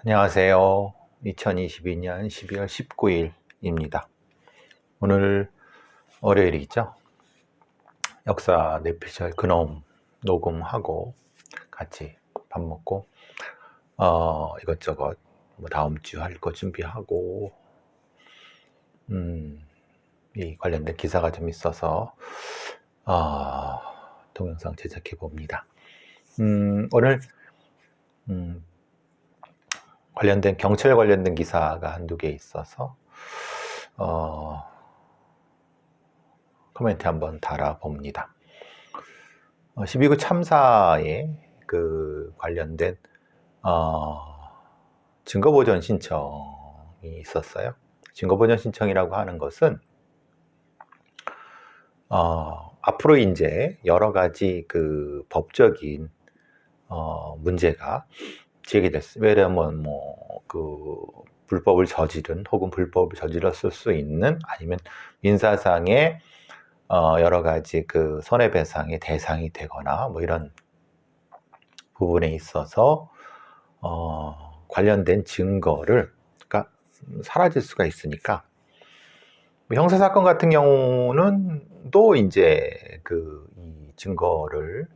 안녕하세요. 2022년 12월 19일입니다. 오늘 월요일이죠. 역사 뇌피셜 근엄 녹음하고 같이 밥 먹고 이것저것 다음 주 할 거 준비하고 이 관련된 기사가 좀 있어서 동영상 제작해 봅니다. 오늘 관련된 경찰 관련된 기사가 한두 개 있어서 코멘트 한번 달아봅니다. 12구 참사에 관련된 증거보전 신청이 있었어요. 증거보전 신청이라고 하는 것은 앞으로 이제 여러 가지 법적인 문제가 제기됐어요. 왜냐면 불법을 저지른 혹은 불법을 저질렀을 수 있는 아니면 민사상의 여러 가지 손해배상의 대상이 되거나 이런 부분에 있어서 관련된 증거를 그러니까 사라질 수가 있으니까 형사사건 같은 경우는 또 이제 이 증거를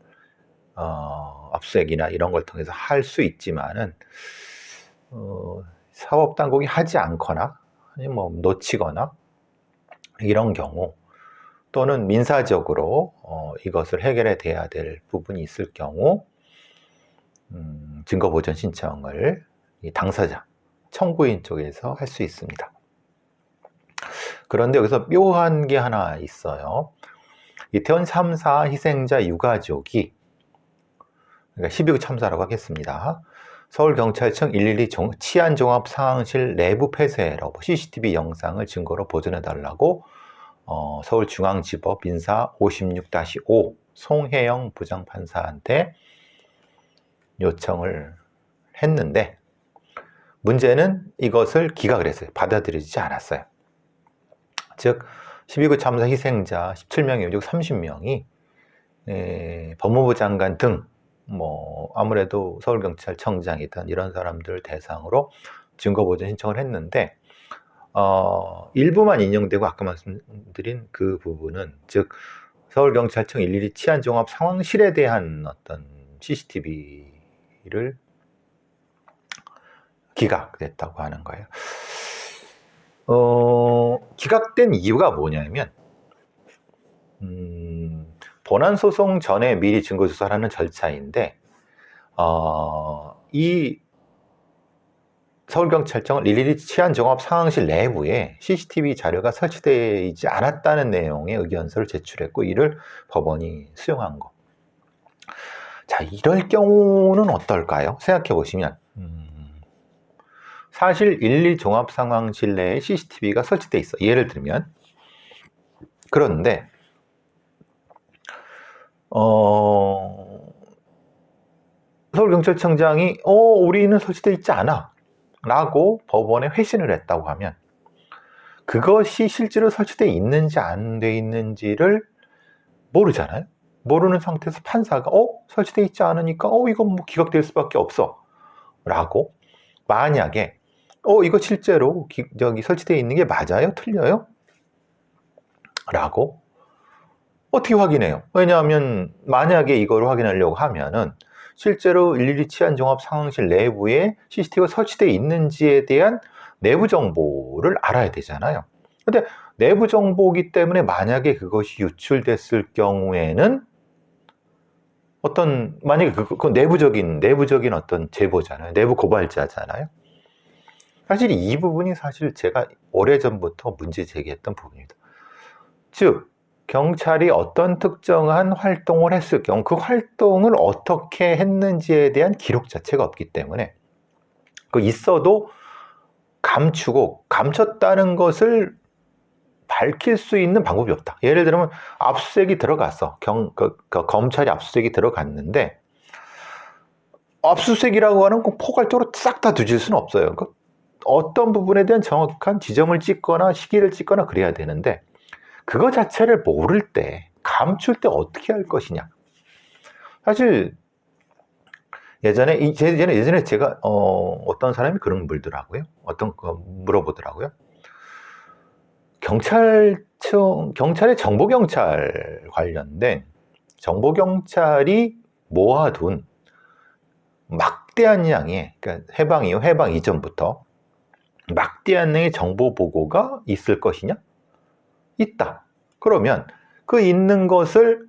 압수수색이나 이런 걸 통해서 할 수 있지만은 사법당국이 하지 않거나 아니면 놓치거나 이런 경우 또는 민사적으로 이것을 해결해 돼야 될 부분이 있을 경우 증거보전 신청을 이 당사자, 청구인 쪽에서 할 수 있습니다. 그런데 여기서 묘한 게 하나 있어요. 이태원 참사 희생자 유가족이 그러니까 12구 참사라고 하겠습니다. 서울경찰청 112 치안종합상황실 내부 폐쇄로 CCTV 영상을 증거로 보존해달라고 서울중앙지법 민사 56-5 송혜영 부장판사한테 요청을 했는데 문제는 이것을 기각을 했어요. 받아들이지 않았어요. 즉 12구 참사 희생자 17명이 중 30명이 법무부 장관 등 아무래도 서울경찰청장이든 이런 사람들 대상으로 증거보전 신청을 했는데 일부만 인용되고 아까 말씀드린 그 부분은 즉 서울경찰청 112 치안종합 상황실에 대한 어떤 CCTV를 기각됐다고 하는 거예요. 기각된 이유가 뭐냐면 본안소송 전에 미리 증거조사를 하는 절차인데 이 서울경찰청은 112 치안종합상황실 내부에 CCTV 자료가 설치되지 않았다는 내용의 의견서를 제출했고 이를 법원이 수용한 거. 자, 이럴 경우는 어떨까요? 생각해 보시면 사실 112 종합상황실 내에 CCTV가 설치되어 있어. 예를 들면 그런데 서울경찰청장이 우리는 설치되어 있지 않아 라고 법원에 회신을 했다고 하면 그것이 실제로 설치되어 있는지 안 돼 있는지를 모르잖아요. 모르는 상태에서 판사가 설치되어 있지 않으니까 이건 기각될 수밖에 없어 라고 만약에 이거 실제로 여기 설치되어 있는 게 맞아요? 틀려요? 라고 어떻게 확인해요? 왜냐하면 만약에 이걸 확인하려고 하면은 실제로 112 치안종합상황실 내부에 CCTV가 설치되어 있는지에 대한 내부 정보를 알아야 되잖아요. 근데 내부 정보이기 때문에 만약에 그것이 유출됐을 경우에는 만약에 그건 내부적인 어떤 제보잖아요. 내부 고발자잖아요. 사실 이 부분이 사실 제가 오래전부터 문제 제기했던 부분입니다. 즉 경찰이 어떤 특정한 활동을 했을 경우 그 활동을 어떻게 했는지에 대한 기록 자체가 없기 때문에 있어도 감추고 감췄다는 것을 밝힐 수 있는 방법이 없다. 예를 들면 압수수색이 들어갔어. 검찰이 압수수색이 들어갔는데 압수수색이라고 하는 꼭 포괄적으로 싹 다 뒤질 수는 없어요. 어떤 부분에 대한 정확한 지점을 찍거나 시기를 찍거나 그래야 되는데 그거 자체를 모를 때 감출 때 어떻게 할 것이냐. 사실 예전에 제가 어떤 사람이 그런 물더라고요. 물어보더라고요. 경찰의 정보경찰 관련된 정보경찰이 모아둔 막대한 양의, 그러니까 해방 이전부터 막대한 양의 정보 보고가 있을 것이냐? 있다. 그러면 그 있는 거를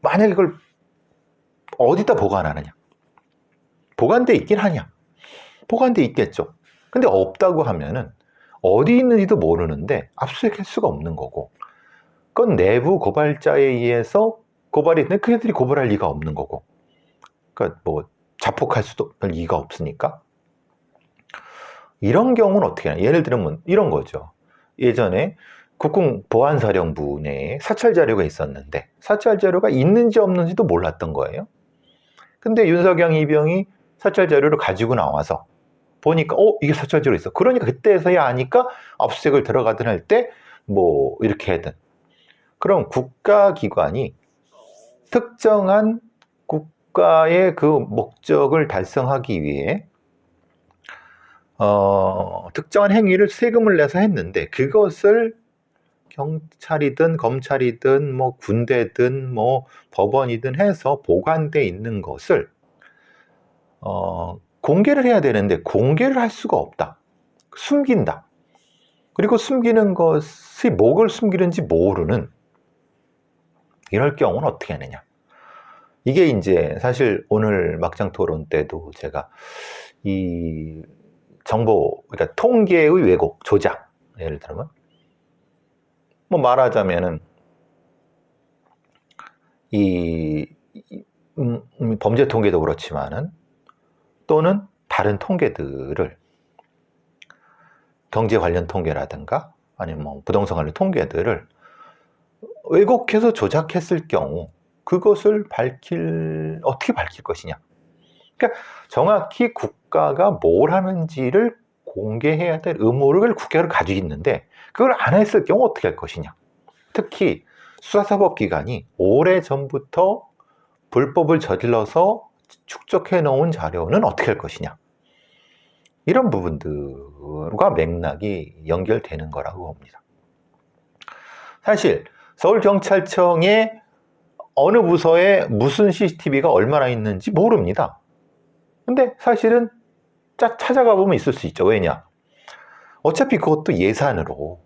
만약에 그걸 어디다 보관하느냐? 보관돼 있긴 하냐? 보관돼 있겠죠. 근데 없다고 하면은 어디 있는지도 모르는데 압수수색할 수가 없는 거고, 그건 내부 고발자에 의해서 고발이 있는데 그들이 고발할 리가 없는 거고, 그러니까 뭐 자폭할 수도 리가 없으니까. 이런 경우는 어떻게 하냐? 예를 들면 이런 거죠. 예전에 국궁보안사령부 내에 사찰 자료가 있었는데 사찰 자료가 있는지 없는지도 몰랐던 거예요. 근데 윤석영, 이병이 사찰 자료를 가지고 나와서 보니까 이게 사찰 자료 있어. 그러니까 그때서야 아니까 압수수색을 들어가든 할 때 뭐 이렇게 하든. 그럼 국가기관이 특정한 국가의 그 목적을 달성하기 위해 특정한 행위를 세금을 내서 했는데 그것을 경찰이든 검찰이든 뭐 군대든 뭐 법원이든 해서 보관돼 있는 것을 공개를 해야 되는데 공개를 할 수가 없다. 숨긴다. 그리고 숨기는 것이 뭐를 숨기는지 모르는, 이럴 경우는 어떻게 하느냐. 이게 이제 사실 오늘 막장 토론 때도 제가 이 그러니까 통계의 왜곡, 조작, 예를 들면 뭐 말하자면은 범죄 통계도 그렇지만은 또는 다른 통계들을, 경제 관련 통계라든가 아니면 뭐 부동산 관련 통계들을 왜곡해서 조작했을 경우 그것을 어떻게 밝힐 것이냐. 그러니까 정확히 국가가 뭘 하는지를 공개해야 될 의무를 국가가 가지고 있는데 그걸 안 했을 경우 어떻게 할 것이냐. 특히 수사사법기관이 오래전부터 불법을 저질러서 축적해 놓은 자료는 어떻게 할 것이냐. 이런 부분들과 맥락이 연결되는 거라고 봅니다. 사실 서울경찰청에 어느 부서에 무슨 CCTV가 얼마나 있는지 모릅니다. 근데 사실은 찾아가 보면 있을 수 있죠. 왜냐? 어차피 그것도 예산으로,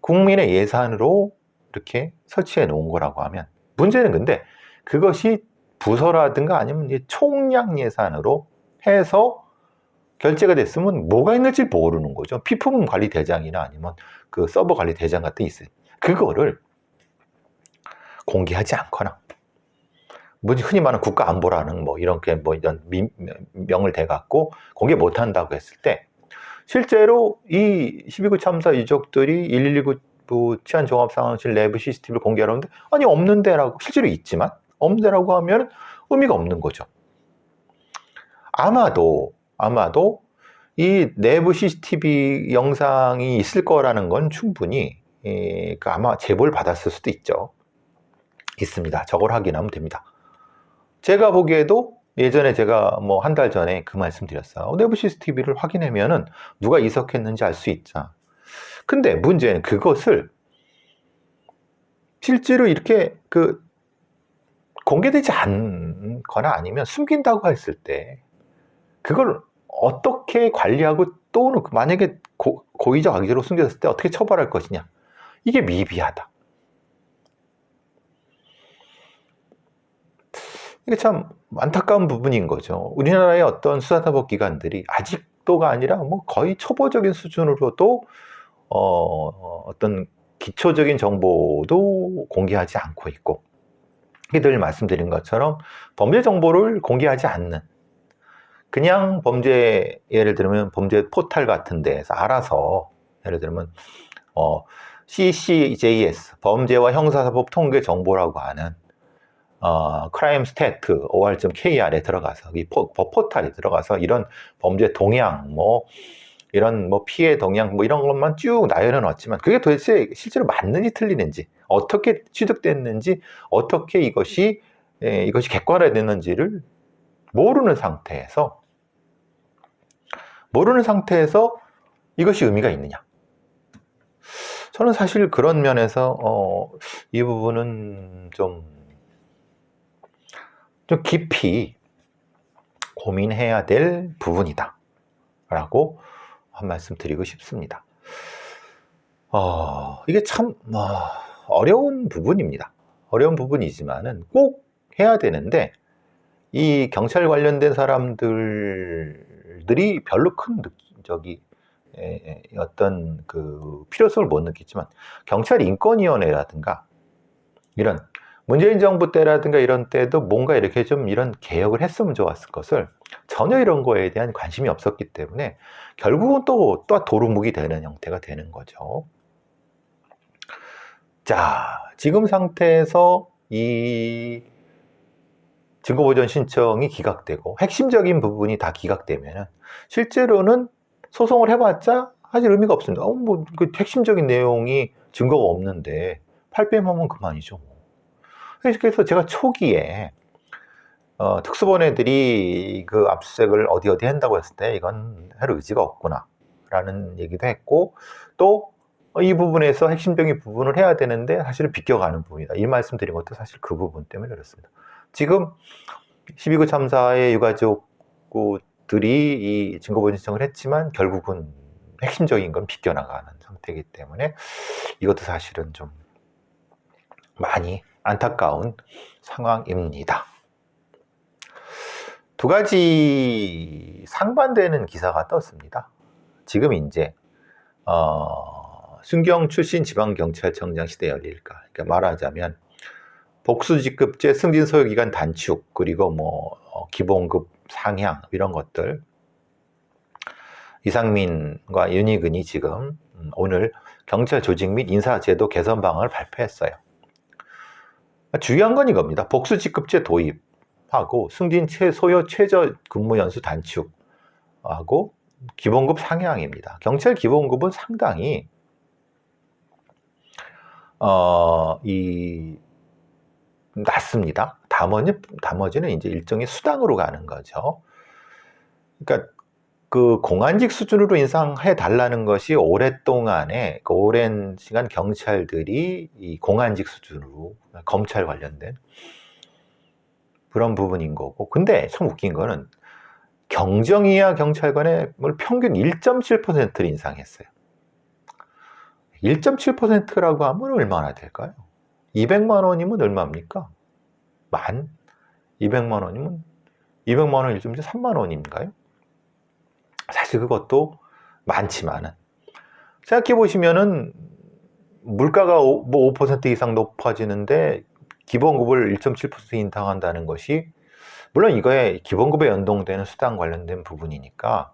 국민의 예산으로 이렇게 설치해 놓은 거라고 하면, 문제는 근데 그것이 부서라든가 아니면 총량 예산으로 해서 결제가 됐으면 뭐가 있는지 모르는 거죠. 피품 관리 대장이나 아니면 그 서버 관리 대장 같은 게 있어요. 그거를 공개하지 않거나, 흔히 말하는 국가안보라는 이런 명을 대갖고 공개 못한다고 했을 때, 실제로 이 12구 참사 유족들이 119 치안종합상황실 내부 CCTV를 공개하라는데, 아니 없는데라고, 실제로 있지만 없는데라고 하면 의미가 없는 거죠. 아마도 이 내부 CCTV 영상이 있을 거라는 건 충분히 아마 제보를 받았을 수도 있습니다. 저걸 확인하면 됩니다. 제가 보기에도 예전에 제가 한 달 전에 그 말씀 드렸어요. 내부 CCTV를 확인하면은 누가 이석했는지 알 수 있자. 근데 문제는 그것을 실제로 이렇게 공개되지 않거나 아니면 숨긴다고 했을 때 그걸 어떻게 관리하고, 또는 만약에 고의적 악의로 숨겼을 때 어떻게 처벌할 것이냐. 이게 미비하다. 이게 참 안타까운 부분인 거죠. 우리나라의 어떤 수사사법기관들이 아직도가 아니라 거의 초보적인 수준으로도 어떤 기초적인 정보도 공개하지 않고 있고, 늘 말씀드린 것처럼 범죄 정보를 공개하지 않는, 그냥 예를 들면 범죄 포탈 같은 데에서 알아서, 예를 들면 CCJS, 범죄와 형사사법 통계 정보라고 하는 크라임 스태트 or.kr에 들어가서 이 포탈에 들어가서 이런 범죄 동향, 이런 피해 동향 이런 것만 쭉 나열해 놨지만 그게 도대체 실제로 맞는지 틀리는지, 어떻게 취득됐는지, 어떻게 이것이 이것이 객관화됐는지를 모르는 상태에서 이것이 의미가 있느냐. 저는 사실 그런 면에서 이 부분은 좀 깊이 고민해야 될 부분이다 라고 한 말씀 드리고 싶습니다. 이게 참 어려운 부분입니다. 어려운 부분이지만은 꼭 해야 되는데, 이 경찰 관련된 사람들이 별로 큰 어떤 그 필요성을 못 느끼지만, 경찰 인권위원회라든가 이런 문재인 정부 때라든가 이런 때도 뭔가 이렇게 좀 이런 개혁을 했으면 좋았을 것을 전혀 이런 거에 대한 관심이 없었기 때문에 결국은 또 도루묵이 되는 형태가 되는 거죠. 자, 지금 상태에서 이 증거보전 신청이 기각되고 핵심적인 부분이 다 기각되면은 실제로는 소송을 해봤자 사실 의미가 없습니다. 그 핵심적인 내용이 증거가 없는데 팔배하면 그만이죠. 그래서 제가 초기에 특수본애들이 그 압수수색을 어디 한다고 했을 때 이건 할 의지가 없구나 라는 얘기도 했고, 또 이 부분에서 핵심적인 부분을 해야 되는데 사실은 비껴가는 부분이다, 이 말씀 드린 것도 사실 그 부분 때문에 그렇습니다. 지금 12구 참사의 유가족들이 이 증거보전 신청을 했지만 결국은 핵심적인 건 비껴나가는 상태이기 때문에 이것도 사실은 좀 많이 안타까운 상황입니다. 두 가지 상반되는 기사가 떴습니다. 지금 이제 순경 출신 지방경찰청장 시대 열릴까. 그러니까 말하자면 복수직급제 승진 소요기간 단축, 그리고 기본급 상향 이런 것들. 이상민과 윤희근이 지금 오늘 경찰 조직 및 인사제도 개선 방안을 발표했어요. 중요한 건 이겁니다. 복수직급제 도입하고 승진 소요 최저 근무 연수 단축하고 기본급 상향입니다. 경찰 기본급은 상당히 낮습니다. 나머지는 이제 일종의 수당으로 가는 거죠. 그러니까 그 공안직 수준으로 인상해 달라는 것이 오랫동안에 그 오랜 시간 경찰들이 이 공안직 수준으로, 검찰 관련된 그런 부분인 거고, 근데 참 웃긴 거는 경정이하 경찰관의 평균 1.7%를 인상했어요. 1.7%라고 하면 얼마나 될까요? 200만 원이면 얼마입니까? 200만 원이면 200만 원 1.7, 3만 원인가요? 사실 그것도 많지만은 생각해 보시면은 물가가 5% 이상 높아지는데 기본급을 1.7% 인상한다는 것이, 물론 이거에 기본급에 연동되는 수당 관련된 부분이니까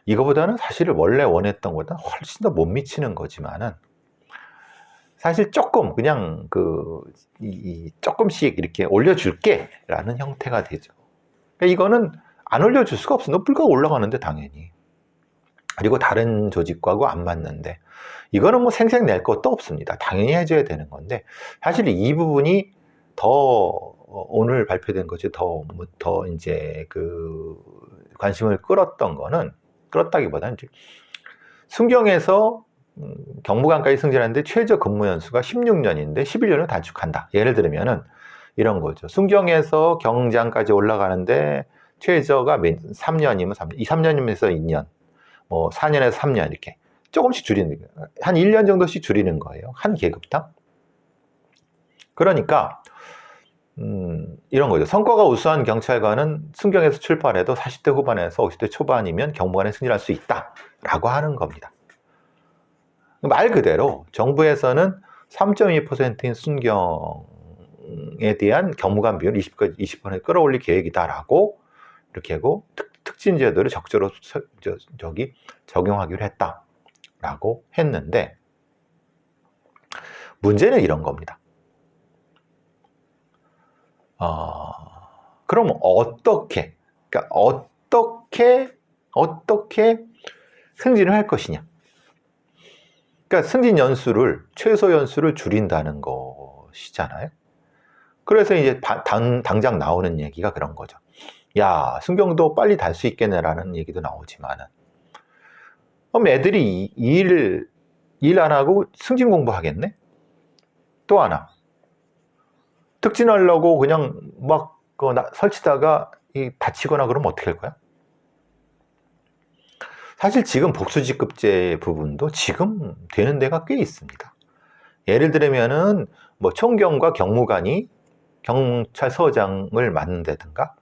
이거보다는 사실 원래 원했던 것보다 훨씬 더 못 미치는 거지만은, 사실 조금 그냥 조금씩 이렇게 올려줄게 라는 형태가 되죠. 그러니까 이거는 안 올려줄 수가 없어. 물가가 올라가는데 당연히. 그리고 다른 조직과고 안 맞는데 이거는 생색 낼 것도 없습니다. 당연히 해줘야 되는 건데, 사실 이 부분이 더 오늘 발표된 것이 더 이제 그 관심을 끌었다기보다는 순경에서 경무관까지 승진하는데 최저 근무 연수가 16년인데 11년을 단축한다. 예를 들면은 이런 거죠. 순경에서 경장까지 올라가는데 최저가 3년이면 3년이면서 2년, 4년에서 3년 이렇게 조금씩 줄이는 거예요. 한 1년 정도씩 줄이는 거예요. 한 계급당. 그러니까 이런 거죠. 성과가 우수한 경찰관은 순경에서 출발해도 40대 후반에서 50대 초반이면 경무관에 승진할 수 있다라고 하는 겁니다. 말 그대로 정부에서는 3.2%인 순경에 대한 경무관 비율 20% 끌어올릴 계획이다라고 이렇게 하고 특진 제도를 적절히 적용하기로 했다라고 했는데, 문제는 이런 겁니다. 그럼 어떻게 승진을 할 것이냐? 그러니까 승진 연수를, 최소 연수를 줄인다는 것이잖아요. 그래서 이제 당장 나오는 얘기가 그런 거죠. 야, 순경도 빨리 달 수 있겠네라는 얘기도 나오지만은, 그럼 애들이 일 안 하고 승진 공부하겠네? 또 하나, 특진하려고 그냥 막 설치다가 다치거나 그러면 어떻게 할 거야? 사실 지금 복수직급제 부분도 지금 되는 데가 꽤 있습니다. 예를 들면은 뭐 총경과 경무관이 경찰서장을 맡는다든가,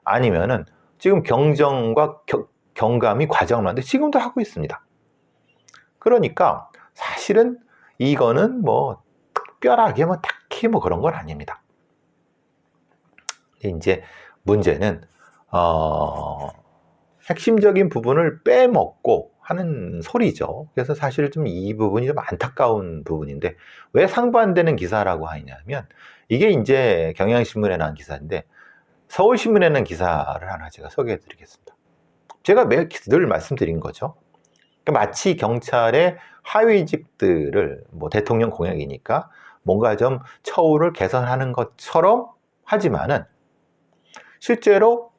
아니면은 지금 경정과 경감이 과장을 맡는데 지금도 하고 있습니다. 그러니까 사실은 이거는 뭐 특별하게 뭐 딱히 뭐 그런 건 아닙니다. 이제 문제는 핵심적인 부분을 빼먹고 하는 소리죠. 그래서 사실 좀 이 부분이 좀 안타까운 부분인데, 왜 상반되는 기사라고 하냐면, 이게 이제 경향신문에 나온 기사인데 서울신문에 나온 기사를 하나 제가 소개해 드리겠습니다. 제가 늘 말씀드린 거죠. 마치 경찰의 하위직들을 뭐 대통령 공약이니까 뭔가 좀 처우를 개선하는 것처럼 하지만은 실제로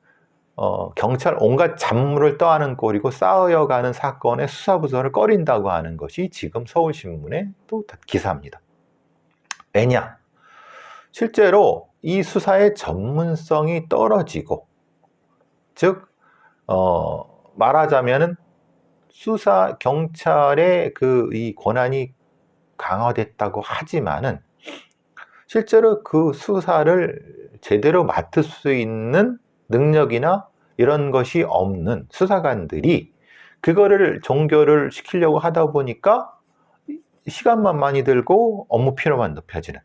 경찰 온갖 잡물을 떠안은 꼴이고 쌓여가는 사건의 수사부서를 꺼린다고 하는 것이 지금 서울신문의 또 기사입니다. 왜냐? 실제로 이 수사의 전문성이 떨어지고, 즉 말하자면은 수사 경찰의 이 권한이 강화됐다고 하지만은 실제로 그 수사를 제대로 맡을 수 있는 능력이나 이런 것이 없는 수사관들이 그거를 종결을 시키려고 하다 보니까 시간만 많이 들고 업무 피로만 높여지는,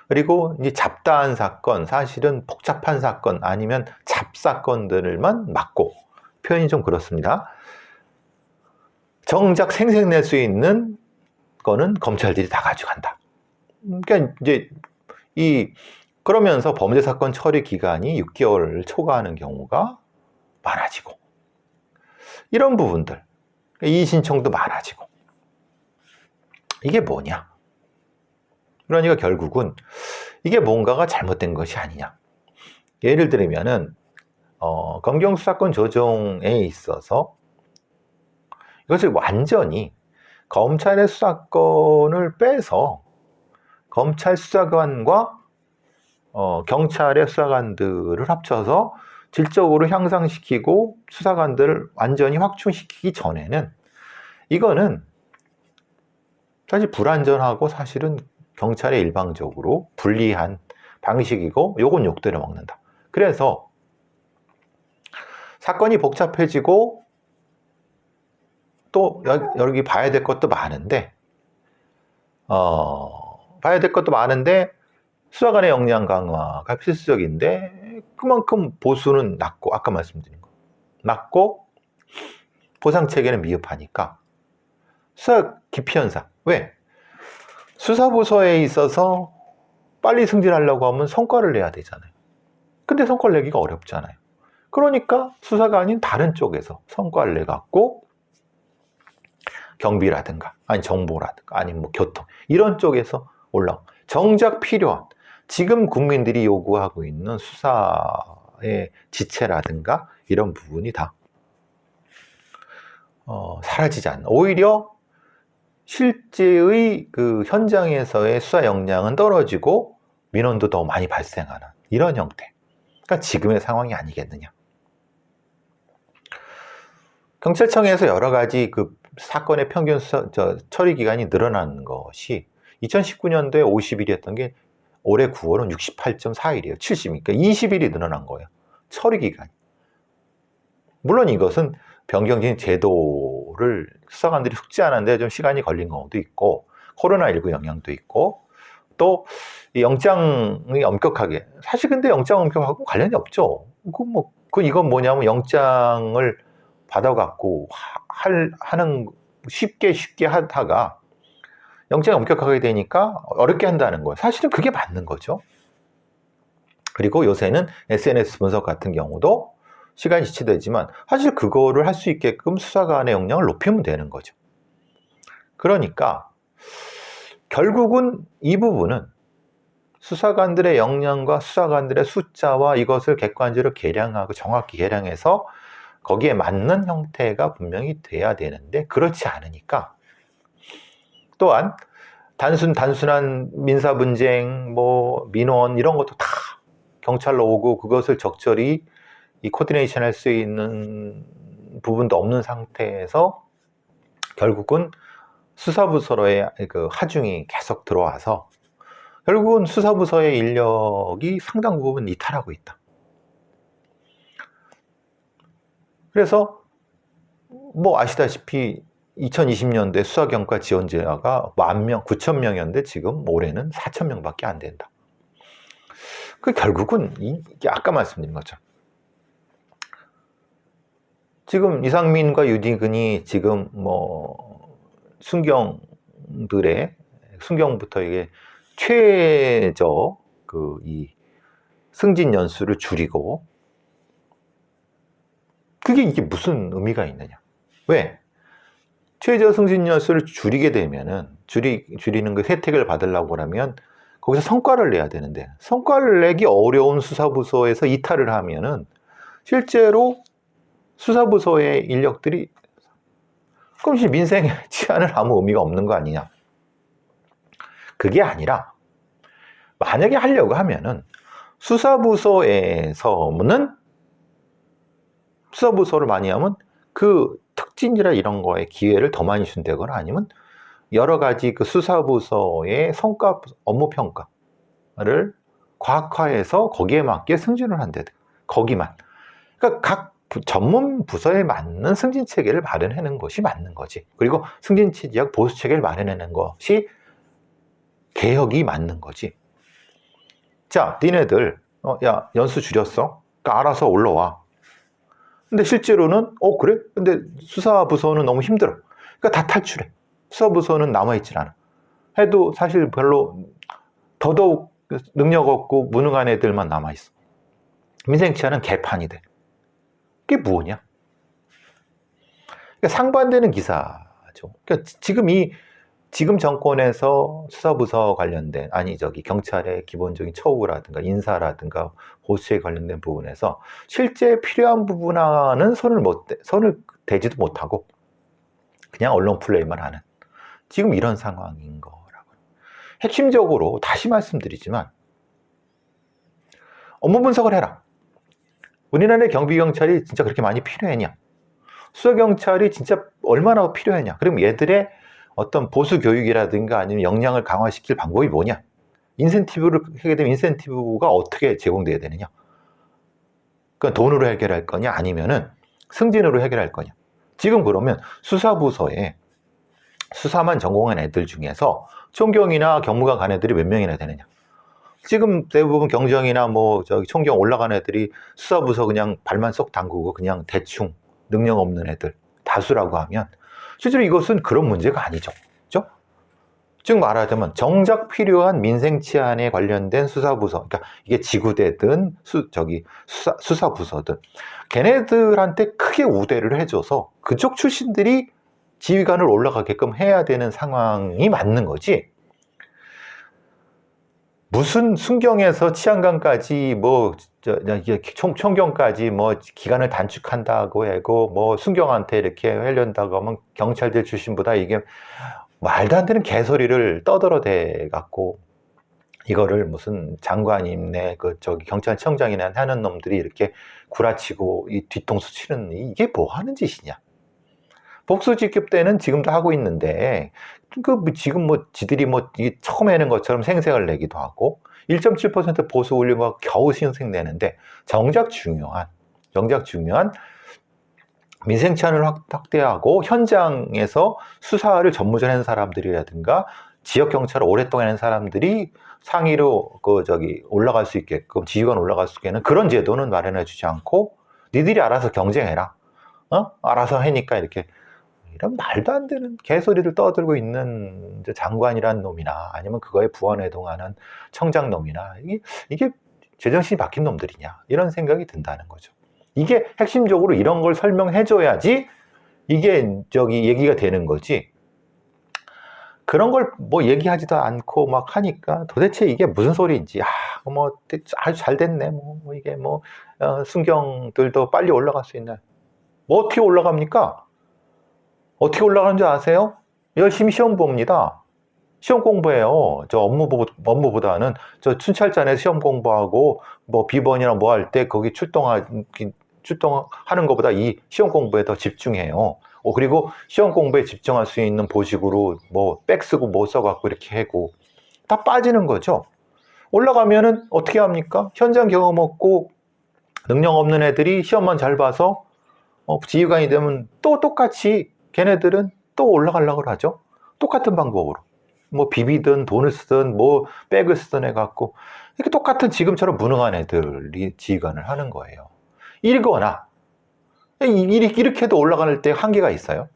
그리고 이제 잡다한 사건, 사실은 복잡한 사건 아니면 잡사건들만 맡고, 표현이 좀 그렇습니다. 정작 생색낼 수 있는 거는 검찰들이 다 가져간다. 그러니까 이제 그러면서 범죄사건 처리 기간이 6개월을 초과하는 경우가 많아지고, 이런 부분들, 이의 신청도 많아지고, 이게 뭐냐? 그러니까 결국은 이게 뭔가가 잘못된 것이 아니냐. 예를 들면은 검경수사권 조정에 있어서 이것을 완전히 검찰의 수사권을 빼서 검찰 수사관과 경찰의 수사관들을 합쳐서 질적으로 향상시키고 수사관들을 완전히 확충시키기 전에는 이거는 사실 불완전하고 사실은 경찰에 일방적으로 불리한 방식이고 욕은 욕대로 먹는다. 그래서 사건이 복잡해지고 또 여기 봐야 될 것도 많은데 수사관의 역량 강화가 필수적인데, 그만큼 보수는 낮고, 아까 말씀드린 거 낮고 보상 체계는 미흡하니까 수사 기피 현상. 왜? 수사부서에 있어서 빨리 승진하려고 하면 성과를 내야 되잖아요. 근데 성과를 내기가 어렵잖아요. 그러니까 수사가 아닌 다른 쪽에서 성과를 내갖고 경비라든가 아니 정보라든가 아니면 뭐 교통 이런 쪽에서 정작 필요한 지금 국민들이 요구하고 있는 수사의 지체라든가 이런 부분이 다 사라지지 않는, 오히려 실제의 그 현장에서의 수사 역량은 떨어지고 민원도 더 많이 발생하는 이런 형태. 그러니까 지금의 상황이 아니겠느냐. 경찰청에서 여러 가지 그 사건의 평균 처리 기간이 늘어나는 것이 2019년도에 50일이었던 게 올해 9월은 68.4일이에요. 70일. 그러니까 20일이 늘어난 거예요. 처리 기간이. 물론 이것은 변경진 제도를 수사관들이 숙지하는데 좀 시간이 걸린 경우도 있고, 코로나19 영향도 있고, 또 영장이 엄격하게, 사실 근데 영장 엄격하고 관련이 없죠. 이건 뭐냐면 영장을 받아갖고 하는 쉽게 하다가 영장이 엄격하게 되니까 어렵게 한다는 거예요. 사실은 그게 맞는 거죠. 그리고 요새는 SNS 분석 같은 경우도 시간이 지체되지만 사실 그거를 할 수 있게끔 수사관의 역량을 높이면 되는 거죠. 그러니까 결국은 이 부분은 수사관들의 역량과 수사관들의 숫자와 이것을 객관적으로 계량하고 정확히 계량해서 거기에 맞는 형태가 분명히 돼야 되는데 그렇지 않으니까, 또한 단순한 민사 분쟁, 뭐 민원 이런 것도 다 경찰로 오고 그것을 적절히 이 코디네이션 할 수 있는 부분도 없는 상태에서 결국은 수사부서로의 그 하중이 계속 들어와서 결국은 수사부서의 인력이 상당 부분 이탈하고 있다. 그래서 뭐 아시다시피 2020년도에 수사경과 지원자가 10,000명, 9,000명이었는데 지금 올해는 4,000명밖에 안 된다. 그 결국은 이게 아까 말씀드린 것처럼 지금 이상민과 유디근이 지금 뭐 순경부터 이게 최저 이 승진 연수를 줄이고, 이게 무슨 의미가 있느냐? 왜? 최저 승진 연수를 줄이게 되면은 줄이는 그 혜택을 받으려고 하면 거기서 성과를 내야 되는데, 성과를 내기 어려운 수사부서에서 이탈을 하면은 실제로 수사부서의 인력들이 그럼 민생 치안은 아무 의미가 없는 거 아니냐? 그게 아니라 만약에 하려고 하면은 수사부서를 많이 하면 그 특진이라 이런 거에 기회를 더 많이 준다거나 아니면 여러 가지 그 수사부서의 성과 업무 평가를 과학화해서 거기에 맞게 승진을 한다든가, 거기만. 그러니까 각 전문 부서에 맞는 승진 체계를 마련하는 것이 맞는 거지. 그리고 승진 취지학 보수 체계를 마련하는 것이 개혁이 맞는 거지. 자, 니네들 야 연수 줄였어? 그러니까 알아서 올라와. 근데 실제로는 그래? 근데 수사부서는 너무 힘들어. 그러니까 다 탈출해. 수사부서는 남아있질 않아. 해도 사실 별로 더더욱 능력 없고 무능한 애들만 남아있어. 민생치안은 개판이 돼. 그게 뭐냐? 그러니까 상반되는 기사죠. 그러니까 지금 정권에서 수사부서 관련된, 경찰의 기본적인 처우라든가 인사라든가 보수에 관련된 부분에서 실제 필요한 부분하는 손을 대지도 못하고 그냥 언론 플레이만 하는 지금 이런 상황인 거라고. 핵심적으로 다시 말씀드리지만 업무 분석을 해라. 우리나라의 경비경찰이 진짜 그렇게 많이 필요했냐? 수사경찰이 진짜 얼마나 필요했냐? 그럼 얘들의 어떤 보수 교육이라든가 아니면 역량을 강화시킬 방법이 뭐냐? 인센티브를 하게 되면 인센티브가 어떻게 제공돼야 되느냐? 그건 돈으로 해결할 거냐? 아니면은 승진으로 해결할 거냐? 지금 그러면 수사부서에 수사만 전공한 애들 중에서 총경이나 경무관 간 애들이 몇 명이나 되느냐? 지금 대부분 경정이나 총경 올라간 애들이 수사부서 그냥 발만 쏙 담그고 그냥 대충 능력 없는 애들 다수라고 하면 실제로 이것은 그런 문제가 아니죠. 그렇죠? 즉 말하자면 정작 필요한 민생치안에 관련된 수사부서, 그러니까 이게 지구대든 수사부서든 걔네들한테 크게 우대를 해줘서 그쪽 출신들이 지휘관을 올라가게끔 해야 되는 상황이 맞는 거지. 무슨 순경에서 치안관까지 총경까지 기간을 단축한다고 하고 순경한테 이렇게 하려다고 하면 경찰들 출신보다 이게 말도 안 되는 개소리를 떠들어대 갖고 이거를 무슨 장관이네 경찰청장이나 하는 놈들이 이렇게 구라치고 이 뒤통수 치는 이게 뭐 하는 짓이냐? 복수직급 때는 지금도 하고 있는데 지금 지들이 이게 처음 해는 것처럼 생색을 내기도 하고 1.7% 보수 올린 거 겨우 생색내는데 정작 중요한 민생치안을 확대하고 현장에서 수사를 전무전하는 사람들이라든가 지역 경찰을 오랫동안 하는 사람들이 상위로 올라갈 수 있게끔 지휘관 올라갈 수 있게는 그런 제도는 마련해 주지 않고 니들이 알아서 경쟁해라. 알아서 하니까 이렇게 이런 말도 안 되는 개소리를 떠들고 있는 장관이란 놈이나 아니면 그거에 부안해동하는 청장 놈이나 이게 제정신이 박힌 놈들이냐 이런 생각이 든다는 거죠. 이게 핵심적으로 이런 걸 설명해 줘야지 이게 얘기가 되는 거지. 그런 걸 뭐 얘기하지도 않고 막 하니까 도대체 이게 무슨 소리인지, 뭐 아주 잘 됐네, 뭐 이게 뭐 순경들도 빨리 올라갈 수 있네. 뭐 어떻게 올라갑니까? 어떻게 올라가는 줄 아세요? 열심히 시험 봅니다. 시험 공부해요. 저 업무보다는 저 춘찰전에 시험 공부하고 뭐 비번이나 뭐 할 때 거기 출동하는 것보다 이 시험 공부에 더 집중해요. 그리고 시험 공부에 집중할 수 있는 보직으로 뭐 백 쓰고 뭐 써갖고 이렇게 하고 다 빠지는 거죠. 올라가면은 어떻게 합니까? 현장 경험 없고 능력 없는 애들이 시험만 잘 봐서 지휘관이 되면 또 똑같이 걔네들은 또 올라가려고 하죠. 똑같은 방법으로. 뭐 비비든 돈을 쓰든 뭐 백을 쓰든 해갖고 이렇게 똑같은 지금처럼 무능한 애들이 지휘관을 하는 거예요. 일거나 이렇게 해도 올라갈 때 한계가 있어요.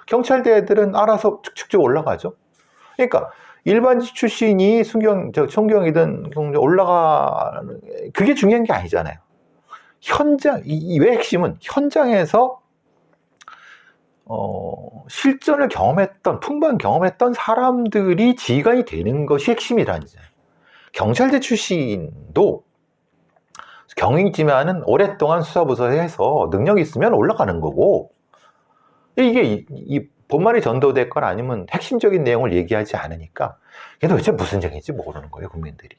경찰대 애들은 알아서 축축 올라가죠. 그러니까 일반직 출신이 총경이든 올라가는 그게 중요한 게 아니잖아요. 왜 핵심은 현장에서 실전을 풍부한 경험했던 사람들이 지휘관이 되는 것이 핵심이라니죠. 경찰대 출신도 경위지만은 오랫동안 수사부서에 해서 능력이 있으면 올라가는 거고, 이게 이 본말이 전도됐거나 아니면 핵심적인 내용을 얘기하지 않으니까 이게 도대체 무슨 얘기인지 모르는 거예요, 국민들이.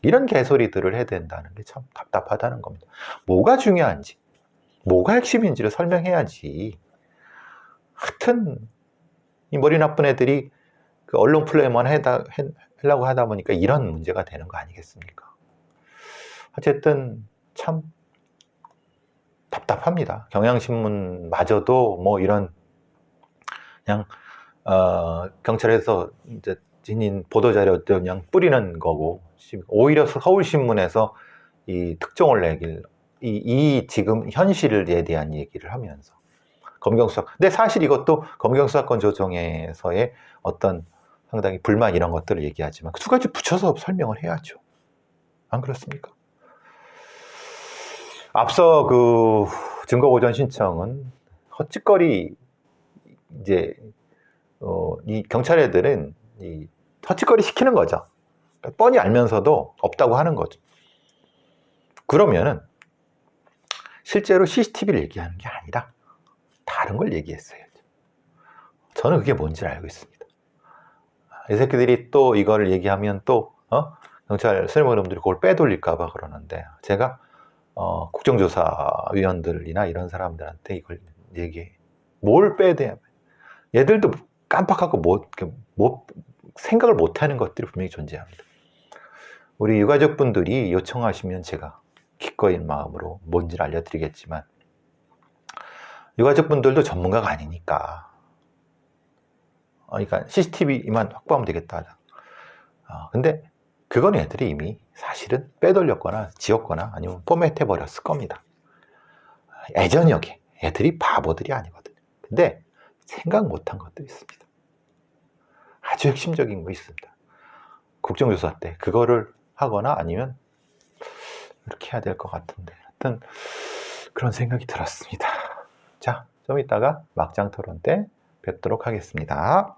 이런 개소리들을 해야 된다는 게 참 답답하다는 겁니다. 뭐가 중요한지, 뭐가 핵심인지를 설명해야지. 하여튼 이 머리 나쁜 애들이 그 언론 플레이만 하려고 하다 보니까 이런 문제가 되는 거 아니겠습니까? 어쨌든 참 답답합니다. 경향신문마저도 뭐 이런 그냥 경찰에서 이제 지닌 보도자료 그냥 뿌리는 거고, 오히려 서울신문에서 이 특종을 내길 이 지금 현실에 대한 얘기를 하면서 검경수사. 근데 사실 이것도 검경수사권 조정에서의 어떤 상당히 불만 이런 것들을 얘기하지만 두 가지 붙여서 설명을 해야죠. 안 그렇습니까? 앞서 그 증거보전 신청은 헛짓거리, 이제 이 경찰 애들은 이 헛짓거리 시키는 거죠. 그러니까 뻔히 알면서도 없다고 하는 거죠. 그러면은 실제로 CCTV를 얘기하는 게 아니라 다른 걸 얘기했어야죠. 저는 그게 뭔지를 알고 있습니다. 이 새끼들이 또 이걸 얘기하면 또 경찰 수뇌부놈들이 그걸 빼돌릴까봐 그러는데, 제가 국정조사위원들이나 이런 사람들한테 이걸 얘기해. 뭘 빼대? 얘들도 깜빡하고 생각을 못하는 것들이 분명히 존재합니다. 우리 유가족분들이 요청하시면 제가 기꺼이 마음으로 뭔지를 알려드리겠지만, 유가족분들도 전문가가 아니니까 그러니까 CCTV만 확보하면 되겠다. 근데 그건 애들이 이미 사실은 빼돌렸거나 지웠거나 아니면 포맷해 버렸을 겁니다. 애저녁에 애들이 바보들이 아니거든요. 근데 생각 못한 것도 있습니다. 아주 핵심적인 거 있습니다. 국정조사 때 그거를 하거나 아니면 이렇게 해야 될 것 같은데, 하여튼 그런 생각이 들었습니다. 자, 좀 이따가 막장 토론 때 뵙도록 하겠습니다.